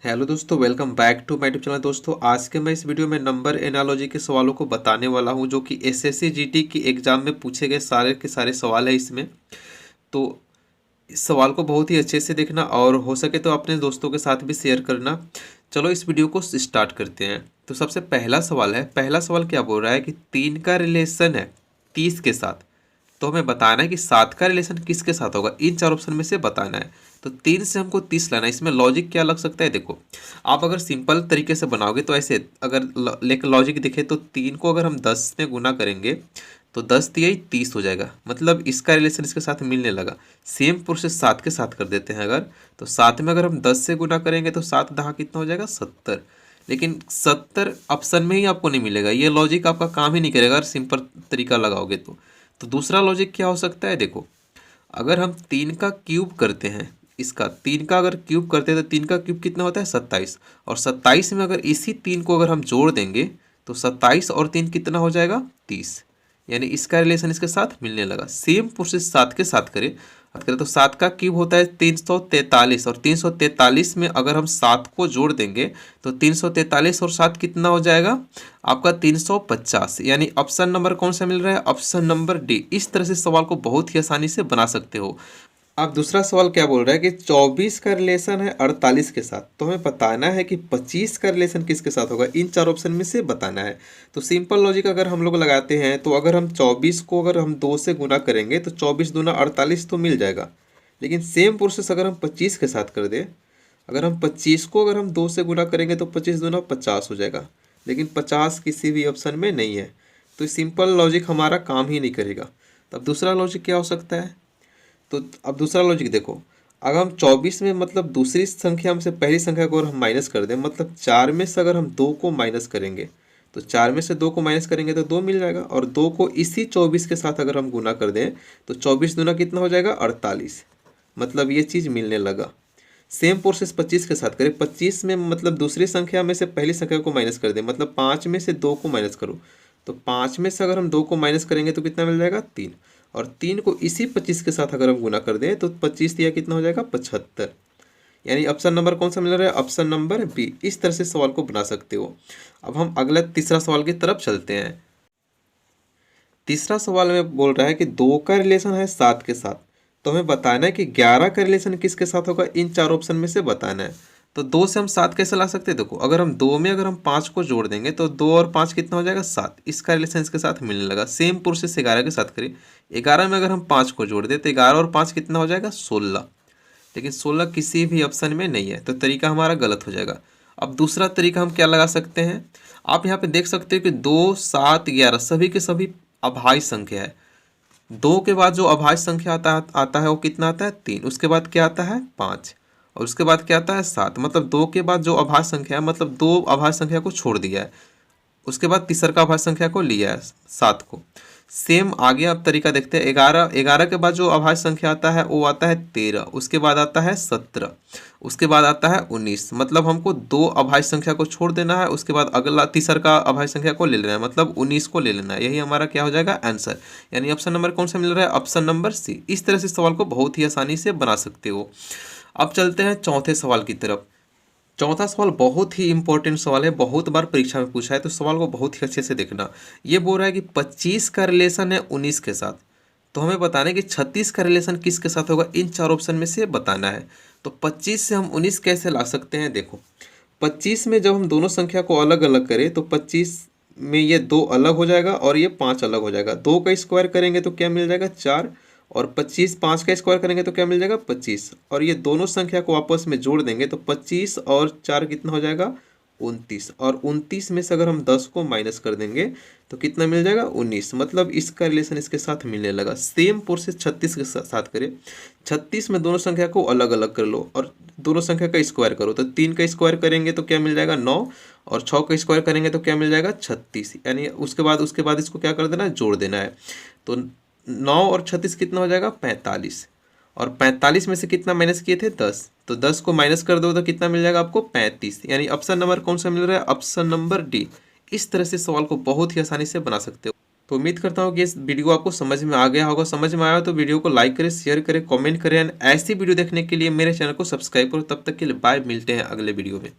Hello दोस्तों, welcome back to my YouTube channel. दोस्तों, आज के मैं इस वीडियो में नंबर एनालॉजी के सवालों को बताने वाला हूं, जो कि एसएससी जीटी की एग्जाम में पूछे गए सारे के सारे सवाल है इसमें। तो इस सवाल को बहुत ही अच्छे से देखना और हो सके तो अपने दोस्तों के साथ भी शेयर करना। चलो इस वीडियो को स्टार्ट करते हैं। तो सबसे पहला सवाल है, पहला सवाल क्या बोल रहा है कि 3 का रिलेशन है 30 के साथ। तो हमें बताना है कि 7 का रिलेशन किसके साथ होगा, इन 4 ऑप्शन में से बताना है। तो 3 से हमको 30 लाना है। इसमें लॉजिक क्या लग सकता है, देखो आप अगर सिंपल तरीके से बनाओगे तो ऐसे, अगर लेकिन लॉजिक दिखे तो 3 को अगर हम 10 में गुना करेंगे तो 10 दिया ही 30 हो जाएगा, मतलब इसका रिलेशन इसके साथ मिलने लगा। सेम प्रोसेस 7 के साथ कर देते हैं अगर, तो 7 में अगर हम 10 से गुना करेंगे तो 7 दहा कितना हो जाएगा 70। लेकिन 70 ऑप्शन में ही आपको नहीं मिलेगा, ये लॉजिक आपका काम ही नहीं करेगा अगर सिंपल तरीका लगाओगे तो दूसरा लॉजिक क्या हो सकता है, देखो अगर हम 3 का क्यूब करते हैं, इसका 3 का अगर क्यूब करते हैं तो 3 का क्यूब कितना होता है 27, और 27 में अगर इसी 3 को अगर हम जोड़ देंगे तो 27 और 3 कितना हो जाएगा 30, यानी इसका रिलेशन इसके साथ मिलने लगा। सेम प्रोसेस 7 के साथ करें, बात करें तो 7 का क्यूब होता है 343, और 343 में अगर हम 7 को जोड़ देंगे तो 343 और 7 कितना हो जाएगा आपका 350, यानी ऑप्शन नंबर कौन सा मिल रहा है, ऑप्शन नंबर डी। इस तरह से सवाल को बहुत ही आसानी से बना सकते हो। अब दूसरा सवाल क्या बोल रहा है कि 24 का रिलेशन है 48 के साथ। तो हमें बताना है कि 25 का रिलेशन किसके साथ होगा, इन 4 ऑप्शन में से बताना है। तो सिंपल लॉजिक अगर हम लोग लगाते हैं तो अगर हम 24 को अगर हम 2 से गुना करेंगे तो 24 दूना 48 तो मिल जाएगा। लेकिन सेम प्रोसेस अगर हम 25 के साथ कर दें, अगर हम 25 को अगर हम 2 से गुना करेंगे तो 25 दूना 50 हो जाएगा। लेकिन 50 किसी भी ऑप्शन में नहीं है, तो सिंपल लॉजिक हमारा काम ही नहीं करेगा। तब दूसरा लॉजिक क्या हो सकता है, तो अब दूसरा लॉजिक देखो, अगर हम 24 में मतलब दूसरी संख्या में से पहली संख्या को अगर हम माइनस कर दें, मतलब 4 में से अगर हम 2 को माइनस करेंगे तो 4 में से 2 को माइनस करेंगे तो 2 मिल जाएगा, और 2 को इसी 24 के साथ अगर हम गुना कर दें तो 24 दूना कितना हो जाएगा 48, मतलब ये चीज़ मिलने लगा। सेम प्रोसेस 25 के साथ करें, 25 में मतलब दूसरी संख्या में से पहली संख्या को माइनस कर दें, मतलब 5 में से 2 को माइनस करो, तो 5 में से अगर हम 2 को माइनस करेंगे तो कितना मिल जाएगा 3, और 3 को इसी 25 के साथ अगर हम गुना कर दें तो 25 दिया कितना हो जाएगा 75, यानी ऑप्शन नंबर कौन सा मिल रहा है, ऑप्शन नंबर बी। इस तरह से सवाल को बना सकते हो। अब हम अगला तीसरा सवाल की तरफ चलते हैं। तीसरा सवाल में बोल रहा है कि 2 का रिलेशन है 7 के साथ। तो हमें बताना है कि 11 का रिलेशन किसके साथ होगा, इन 4 ऑप्शन में से बताना है। तो 2 से हम 7 कैसे ला सकते हैं, देखो अगर हम 2 में अगर हम 5 को जोड़ देंगे तो 2 और 5 कितना हो जाएगा 7, इसका रिलेशन इसके साथ मिलने लगा। सेम प्रोसेस 11 के साथ करें, 11 में अगर हम 5 को जोड़ दें तो 11 और 5 कितना हो जाएगा 16, लेकिन 16 किसी भी ऑप्शन में नहीं है, तो तरीका हमारा गलत हो जाएगा। अब दूसरा तरीका हम क्या लगा सकते हैं, आप यहाँ पे देख सकते हो कि 2, 7, 11 सभी के सभी अभाज्य संख्या है। 2 के बाद जो अभाज्य संख्या आता है वो कितना आता है 3, उसके बाद क्या आता है 5, और उसके बाद क्या आता है 7, मतलब 2 के बाद जो अभाज्य संख्या है, मतलब 2 अभाज्य संख्या को छोड़ दिया है, उसके बाद तीसरा का अभाज्य संख्या को लिया है 7 को। सेम आगे अब तरीका देखते हैं, 11 के बाद जो अभाज्य संख्या आता है वो आता है 13, उसके बाद आता है 17, उसके बाद आता है 19, मतलब हमको 2 अभाज्य संख्या को छोड़ देना है, उसके बाद अगला तीसरा का अभाज्य संख्या को ले लेना है, मतलब 19 को ले लेना है। यही हमारा क्या हो जाएगा आंसर, यानी ऑप्शन नंबर कौन सा मिल रहा है, ऑप्शन नंबर सी। इस तरह से सवाल को बहुत ही आसानी से बना सकते हो। अब चलते हैं चौथे सवाल की तरफ। चौथा सवाल बहुत ही इंपॉर्टेंट सवाल है, बहुत बार परीक्षा में पूछा है, तो सवाल को बहुत ही अच्छे से देखना। ये बोल रहा है कि 25 का रिलेशन है 19 के साथ। तो हमें बताना है कि 36 का रिलेशन किसके साथ होगा, इन 4 ऑप्शन में से बताना है। तो 25 से हम 19 कैसे ला सकते हैं, देखो 25 में जब हम दोनों संख्या को अलग अलग करें तो 25 में ये 2 अलग हो जाएगा और ये 5 अलग हो जाएगा। 2 का स्क्वायर करेंगे तो क्या मिल जाएगा 4, और 25 5 का स्क्वायर करेंगे तो क्या मिल जाएगा 25, और ये दोनों संख्या को आपस में जोड़ देंगे तो 25 और 4 कितना हो जाएगा 29, और 29 में से अगर हम 10 को माइनस कर देंगे तो कितना मिल जाएगा 19, मतलब इसका रिलेशन इसके साथ मिलने लगा। सेम प्रोसेस 36 के साथ करें, 36 में दोनों संख्या को अलग अलग कर लो और दोनों संख्या का स्क्वायर करो, तो 3 का स्क्वायर करेंगे तो क्या मिल जाएगा 9, और 6 का स्क्वायर करेंगे तो क्या मिल जाएगा 36, यानी उसके बाद इसको क्या कर देना है जोड़ देना है। तो 9 और 36 कितना हो जाएगा 45, और 45 में से कितना माइनस किए थे 10, तो 10 को माइनस कर दो तो कितना मिल जाएगा आपको 35, यानी ऑप्शन नंबर कौन सा मिल रहा है, ऑप्शन नंबर डी। इस तरह से सवाल को बहुत ही आसानी से बना सकते हो। तो उम्मीद करता हूँ कि इस वीडियो आपको समझ में आ गया होगा। समझ में आया तो वीडियो को लाइक करें, शेयर करें, कमेंट करें एंड ऐसी वीडियो देखने के लिए मेरे चैनल को सब्सक्राइब करो। तब तक के लिए बाय, मिलते हैं अगले वीडियो में।